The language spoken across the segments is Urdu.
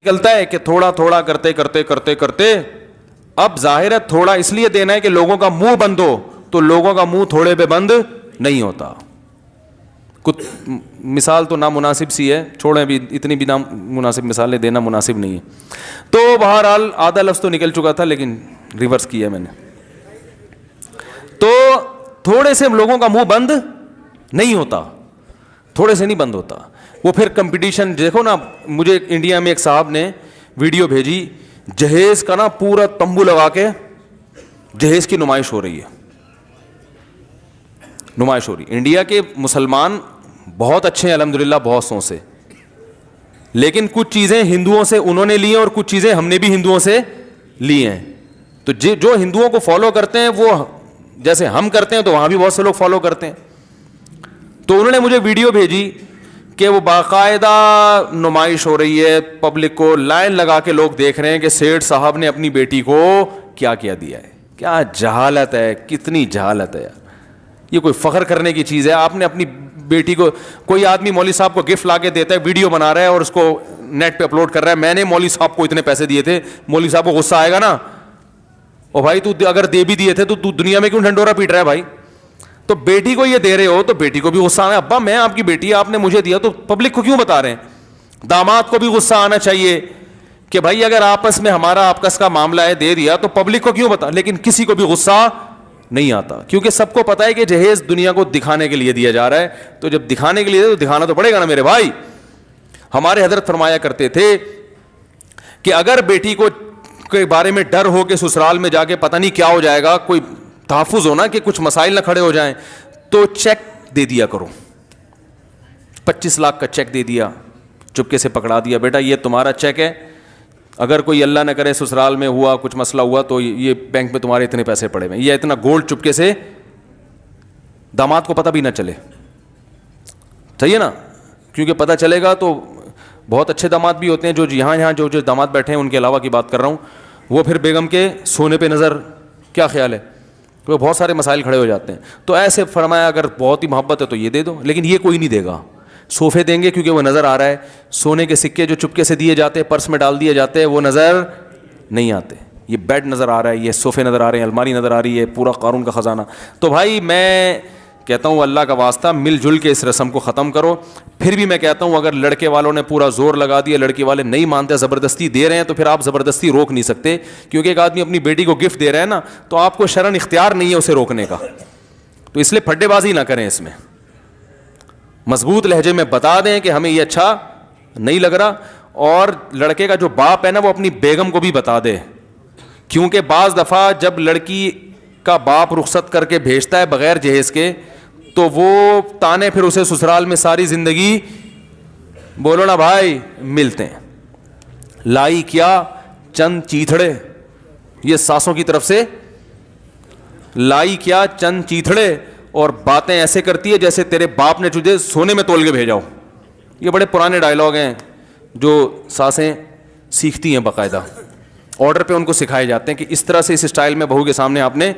نکلتا ہے کہ تھوڑا تھوڑا کرتے کرتے کرتے کرتے اب ظاہر ہے تھوڑا اس لیے دینا ہے کہ لوگوں کا منہ بند ہو, تو لوگوں کا منہ تھوڑے پہ بند نہیں ہوتا. کچھ مثال تو نامناسب سی ہے, چھوڑیں بھی, اتنی بھی نامناسب مثالیں دینا مناسب نہیں ہے. تو بہرحال آدھا لفظ تو نکل چکا تھا لیکن ریورس کیا میں نے. تو تھوڑے سے لوگوں کا منہ بند نہیں ہوتا, تھوڑے سے نہیں بند ہوتا. وہ پھر کمپٹیشن دیکھو نا, مجھے انڈیا میں ایک صاحب نے ویڈیو بھیجی, جہیز کا نا پورا تمبو لگا کے جہیز کی نمائش ہو رہی ہے, نمائش ہو رہی. انڈیا کے مسلمان بہت اچھے ہیں الحمدللہ, بہت سو سے, لیکن کچھ چیزیں ہندوؤں سے انہوں نے لی ہیں اور کچھ چیزیں ہم نے بھی ہندوؤں سے لی ہیں. تو جو ہندوؤں کو فالو کرتے ہیں وہ جیسے ہم کرتے ہیں تو وہاں بھی بہت سے لوگ فالو کرتے ہیں. تو انہوں نے مجھے ویڈیو بھیجی کہ وہ باقاعدہ نمائش ہو رہی ہے, پبلک کو لائن لگا کے لوگ دیکھ رہے ہیں کہ سیٹھ صاحب نے اپنی بیٹی کو کیا کیا دیا ہے. کیا جہالت ہے, کتنی جہالت ہے یار. یہ کوئی فخر کرنے کی چیز ہے؟ آپ نے اپنی بیٹی کو, کوئی آدمی مولوی صاحب کو گفٹ لا کے دیتا ہے, ویڈیو بنا رہا ہے اور اس کو نیٹ پہ اپلوڈ کر رہا ہے, میں نے مولوی صاحب کو اتنے پیسے دیے تھے. مولوی صاحب کو غصہ آئے گا نا, او بھائی تو اگر دے بھی دیے تھے تو دنیا میں کیوں ڈھنڈورا پیٹ رہا ہے بھائی؟ تو بیٹی کو یہ دے رہے ہو تو بیٹی کو بھی غصہ آنا ہے, ابا میں آپ کی بیٹی, آپ نے مجھے دیا, تو پبلک کو کیوں بتا رہے ہیں؟ داماد کو بھی غصہ آنا چاہیے کہ بھائی اگر آپس میں ہمارا آپس کا معاملہ ہے, دے دیا تو پبلک کو کیوں بتا. لیکن کسی کو بھی غصہ نہیں آتا, کیونکہ سب کو پتا ہے کہ جہیز دنیا کو دکھانے کے لیے دیا جا رہا ہے. تو جب دکھانے کے لیے تو دکھانا تو پڑے گا نا میرے بھائی. ہمارے حضرت فرمایا کرتے تھے کہ اگر بیٹی کو کے بارے میں ڈر ہو کہ سسرال میں جا کے پتہ نہیں کیا ہو جائے گا, کوئی تحفظ ہونا کہ کچھ مسائل نہ کھڑے ہو جائیں, تو چیک دے دیا کرو. 25 لاکھ کا چیک دے دیا, چپکے سے پکڑا دیا, بیٹا یہ تمہارا چیک ہے, اگر کوئی اللہ نہ کرے سسرال میں ہوا, کچھ مسئلہ ہوا, تو یہ بینک میں تمہارے اتنے پیسے پڑے ہوئے, یہ اتنا گولڈ چپکے سے, داماد کو پتہ بھی نہ چلے. صحیح ہے نا, کیونکہ پتہ چلے گا تو بہت اچھے داماد بھی ہوتے ہیں, جو یہاں جو داماد بیٹھے ہیں ان کے علاوہ کی بات کر رہا ہوں, وہ پھر بیگم کے سونے پہ نظر, کیا خیال ہے, تو بہت سارے مسائل کھڑے ہو جاتے ہیں. تو ایسے فرمایا اگر بہت ہی محبت ہے تو یہ دے دو, لیکن یہ کوئی نہیں دے گا. صوفے دیں گے کیونکہ وہ نظر آ رہا ہے, سونے کے سکے جو چپکے سے دیے جاتے ہیں, پرس میں ڈال دیے جاتے ہیں, وہ نظر نہیں آتے. یہ بیڈ نظر آ رہا ہے, یہ صوفے نظر آ رہے ہیں, الماری نظر آ رہی ہے, پورا قارون کا خزانہ. تو بھائی میں کہتا ہوں اللہ کا واسطہ مل جل کے اس رسم کو ختم کرو. پھر بھی میں کہتا ہوں اگر لڑکے والوں نے پورا زور لگا دیا, لڑکی والے نہیں مانتے, زبردستی دے رہے ہیں, تو پھر آپ زبردستی روک نہیں سکتے, کیونکہ ایک آدمی اپنی بیٹی کو گفٹ دے رہا ہے نا, تو آپ کو شرعاً اختیار نہیں ہے اسے روکنے کا. تو اس لیے پھڈے بازی نہ کریں, اس میں مضبوط لہجے میں بتا دیں کہ ہمیں یہ اچھا نہیں لگ رہا. اور لڑکے کا جو باپ ہے نا وہ اپنی بیگم کو بھی بتا دے, کیونکہ بعض دفعہ جب لڑکی کا باپ رخصت کر کے بھیجتا ہے بغیر جہیز کے, تو وہ تانے پھر اسے سسرال میں ساری زندگی, بولو نا بھائی, ملتے ہیں. لائی کیا چند چیتھڑے, یہ ساسوں کی طرف سے, لائی کیا چند چیتھڑے, اور باتیں ایسے کرتی ہے جیسے تیرے باپ نے تجھے سونے میں تول کے بھیجا ہو. یہ بڑے پرانے ڈائلاگ ہیں جو ساسیں سیکھتی ہیں, باقاعدہ آرڈر پہ ان کو سکھائے جاتے ہیں کہ اس طرح سے اس اسٹائل میں بہو کے سامنے آپ نے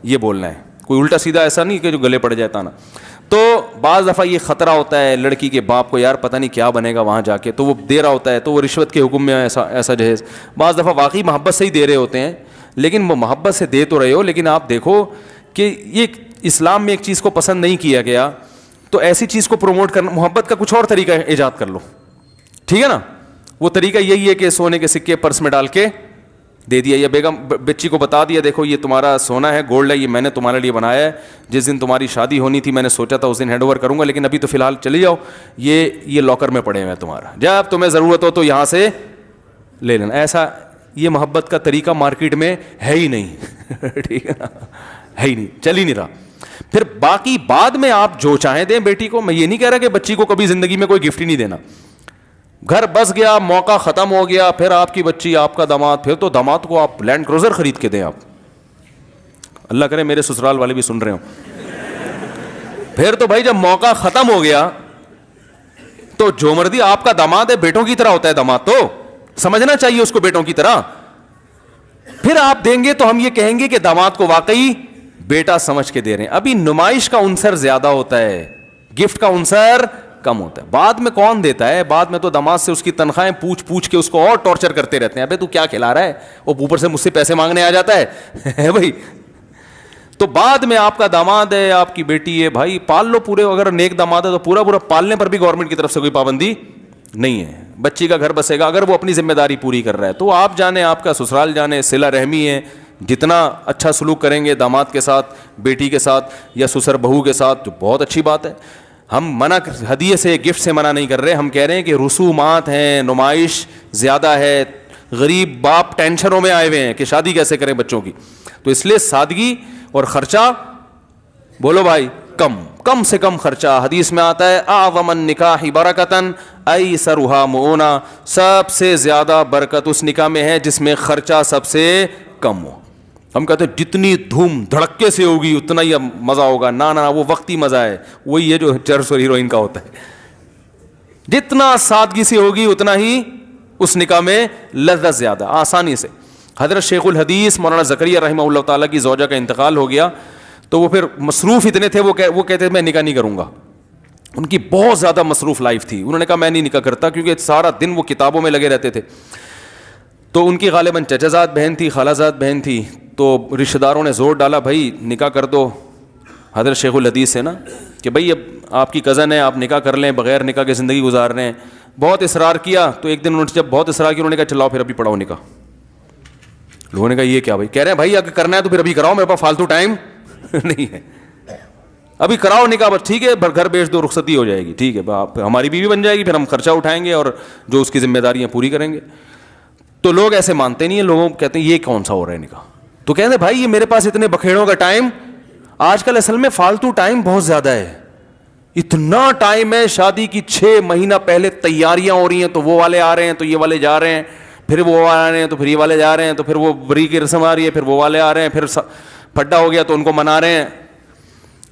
یہ بولنا ہے. کوئی الٹا سیدھا ایسا نہیں کہ جو گلے پڑ جاتا نا. تو بعض دفعہ یہ خطرہ ہوتا ہے لڑکی کے باپ کو, یار پتہ نہیں کیا بنے گا وہاں جا کے, تو وہ دے رہا ہوتا ہے, تو وہ رشوت کے حکم میں ایسا جہیز. بعض دفعہ واقعی محبت سے ہی دے رہے ہوتے ہیں, لیکن وہ محبت سے دے تو رہے ہو, لیکن آپ دیکھو کہ یہ اسلام میں ایک چیز کو پسند نہیں کیا گیا, تو ایسی چیز کو پروموٹ کرنا, محبت کا کچھ اور طریقہ ایجاد کر لو, ٹھیک ہے نا. وہ طریقہ یہی ہے کہ سونے کے سکے پرس میں ڈال کے دے دیا, یا بیگم بچی کو بتا دیا دیکھو یہ تمہارا سونا ہے, گولڈ ہے, یہ میں نے تمہارے لیے بنایا ہے, جس دن تمہاری شادی ہونی تھی میں نے سوچا تھا اس دن ہینڈ اوور کروں گا, لیکن ابھی تو فی الحال چلی جاؤ, یہ لاکر میں پڑے ہوئے ہیں تمہارا, جب تمہیں ضرورت ہو تو یہاں سے لے لینا. ایسا یہ محبت کا طریقہ مارکیٹ میں ہے ہی نہیں, ٹھیک ہے نا, ہے ہی نہیں, چل ہی نہیں رہا. پھر باقی بعد میں آپ جو چاہیں دیں بیٹی کو. میں یہ نہیں کہہ رہا کہ بچی کو کبھی زندگی میں کوئی گفٹ ہی نہیں دینا. گھر بس گیا, موقع ختم ہو گیا, پھر آپ کی بچی آپ کا داماد, پھر تو داماد کو آپ لینڈ کروزر خرید کے دیں. آپ اللہ کرے میرے سسرال والے بھی سن رہے ہوں. پھر تو بھائی جب موقع ختم ہو گیا تو جو مرضی, آپ کا داماد ہے, بیٹوں کی طرح ہوتا ہے داماد, تو سمجھنا چاہیے اس کو بیٹوں کی طرح. پھر آپ دیں گے تو ہم یہ کہیں گے کہ داماد کو واقعی بیٹا سمجھ کے دے رہے ہیں. ابھی نمائش کا عنصر زیادہ ہوتا ہے, گفٹ کا عنصر کم ہوتا ہے. بعد میں کون دیتا ہے؟ بعد میں تو داماد سے اس کی تنخواہیں پوچھ پوچھ کے اس کو اور ٹارچر کرتے رہتے ہیں. ابے تو کیا کھلا رہا ہے, وہ اوپر سے مجھ سے پیسے مانگنے آ جاتا ہے بھائی. تو بعد میں آپ کا داماد ہے, آپ کی بیٹی ہے, بھائی پال لو پورے. اگر نیک داماد ہے تو پورا پورا پالنے پر بھی گورنمنٹ کی طرف سے کوئی پابندی نہیں ہے. بچی کا گھر بسے گا اگر وہ اپنی ذمہ داری پوری کر رہا ہے. تو آپ جانے, آپ کا سسرال جانے, صلہ رحمی ہے. جتنا اچھا سلوک کریں گے داماد کے ساتھ, بیٹی کے ساتھ یا سسر بہو کے ساتھ تو بہت اچھی بات ہے. ہم منع ہدیے سے, گفٹ سے منع نہیں کر رہے. ہم کہہ رہے ہیں کہ رسومات ہیں, نمائش زیادہ ہے, غریب باپ ٹینشنوں میں آئے ہوئے ہیں کہ شادی کیسے کریں بچوں کی. تو اس لیے سادگی اور خرچہ بولو بھائی کم سے کم خرچہ. حدیث میں آتا ہے اعظم النکاح برکتاً ایسرھا مؤونہ, سب سے زیادہ برکت اس نکاح میں ہے جس میں خرچہ سب سے کم ہو. ہم کہتے ہیں جتنی دھوم دھڑکے سے ہوگی اتنا ہی مزہ ہوگا. نہ وہ وقتی مزہ ہے, وہی ہے جو چرس اور ہیروئن کا ہوتا ہے. جتنا سادگی سے ہوگی اتنا ہی اس نکاح میں لذت زیادہ, آسانی سے. حضرت شیخ الحدیث مولانا زکریا رحمہ اللہ تعالیٰ کی زوجہ کا انتقال ہو گیا تو وہ پھر مصروف اتنے تھے, وہ کہتے تھے میں نکاح نہیں کروں گا. ان کی بہت زیادہ مصروف لائف تھی. انہوں نے کہا میں نہیں نکاح کرتا, کیونکہ سارا دن وہ کتابوں میں لگے رہتے تھے. تو ان کی غالباً چچا زاد بہن تھی, خالہ زاد بہن تھی. تو رشتہ داروں نے زور ڈالا بھائی نکاح کر دو حضرت شیخ الحدیث سے نا, کہ بھائی اب آپ کی کزن ہے, آپ نکاح کر لیں, بغیر نکاح کے زندگی گزار رہے ہیں. بہت اصرار کیا تو ایک دن انہوں نے جب بہت اصرار کیا انہوں نے کہا چلاؤ پھر ابھی پڑھاؤ نکاح. لوگوں نے کہا یہ کیا بھائی؟ کہہ رہے ہیں بھائی اگر کرنا ہے تو پھر ابھی کراؤ, میرے پاس فالتو ٹائم نہیں ہے, ابھی کراؤ نکاح. بس ٹھیک ہے گھر بیچ دو, رخصتی ہو جائے گی, ٹھیک ہے ہماری بیوی بن جائے گی, پھر ہم خرچہ اٹھائیں گے اور جو اس کی ذمہ داریاں پوری کریں گے. تو لوگ ایسے مانتے نہیں ہیں, لوگوں کہتے ہیں یہ کون سا ہو رہا ہے نکاح. تو کہتے ہیں بھائی یہ میرے پاس اتنے بکھیڑوں کا ٹائم, آج کل اصل میں فالتو ٹائم بہت زیادہ ہے. اتنا ٹائم ہے, شادی کی 6 مہینہ پہلے تیاریاں ہو رہی ہیں, تو وہ والے آ رہے ہیں تو یہ والے جا رہے ہیں, پھر وہ آ رہے ہیں تو پھر یہ والے جا رہے ہیں, تو پھر وہ بری کی رسم آ رہی ہے, پھر وہ والے آ رہے ہیں, پھر پھڈا ہو گیا تو ان کو منا رہے ہیں.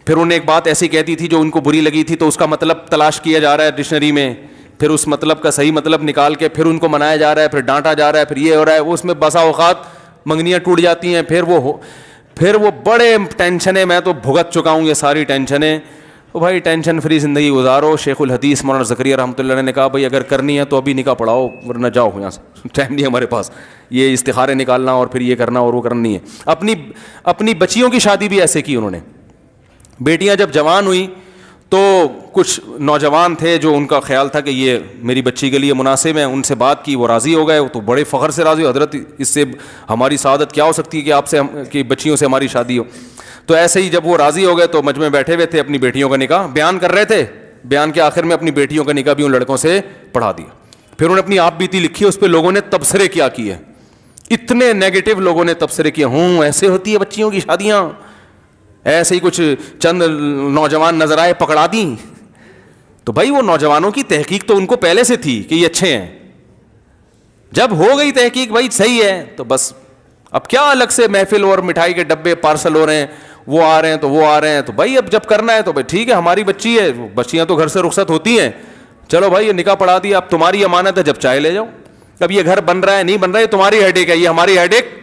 پھر انہیں ایک بات ایسی کہتی تھی جو ان کو بری لگی تھی تو اس کا مطلب تلاش کیا جا رہا ہے ڈکشنری میں, پھر اس مطلب کا صحیح مطلب نکال کے پھر ان کو منایا جا رہا ہے, پھر ڈانٹا جا رہا ہے, پھر یہ ہو رہا ہے. وہ اس میں بسا اوقات منگنیاں ٹوٹ جاتی ہیں, پھر وہ بڑے ٹینشنیں. میں تو بھگت چکا ہوں یہ ساری ٹینشنیں. تو بھائی ٹینشن فری زندگی گزارو. شیخ الحدیث مولانا زکریا رحمۃ اللہ نے کہا بھائی اگر کرنی ہے تو ابھی نکاح پڑھاؤ, ورنہ جاؤ یہاں سے, ٹائم نہیں ہمارے پاس یہ استخارے نکالنا اور پھر یہ کرنا اور وہ کرنا نہیں ہے. اپنی بچیوں کی شادی بھی ایسے کی انہوں نے. بیٹیاں جب جوان ہوئی تو کچھ نوجوان تھے جو ان کا خیال تھا کہ یہ میری بچی کے لیے مناسب ہیں, ان سے بات کی, وہ راضی ہو گئے. تو بڑے فخر سے راضی ہو, حضرت اس سے ہماری سعادت کیا ہو سکتی ہے کہ آپ سے کہ بچیوں سے ہماری شادی ہو. تو ایسے ہی جب وہ راضی ہو گئے تو مجمع بیٹھے ہوئے تھے, اپنی بیٹیوں کا نکاح بیان کر رہے تھے. بیان کے آخر میں اپنی بیٹیوں کا نکاح بھی ان لڑکوں سے پڑھا دیا. پھر انہوں نے اپنی آپ بیتی لکھی, اس پہ لوگوں نے تبصرے کیا کیے, اتنے نیگیٹو لوگوں نے تبصرے کیے. ایسے ہوتی ہے بچیوں کی شادیاں, ایسے ہی کچھ چند نوجوان نظر آئے پکڑا دیں. تو بھائی وہ نوجوانوں کی تحقیق تو ان کو پہلے سے تھی کہ یہ اچھے ہیں. جب ہو گئی تحقیق بھائی صحیح ہے تو بس اب کیا الگ سے محفل اور مٹھائی کے ڈبے پارسل ہو رہے ہیں, وہ آ رہے ہیں تو وہ آ رہے ہیں. تو بھائی اب جب کرنا ہے تو بھائی ٹھیک ہے, ہماری بچی ہے, بچیاں تو گھر سے رخصت ہوتی ہیں, چلو بھائی یہ نکاح پڑھا دیا, اب تمہاری امانت ہے, جب چاہے لے جاؤ. اب یہ گھر بن رہا ہے نہیں بن رہا ہے تمہاری ہیڈیک ہے, یہ ہماری ہیڈیک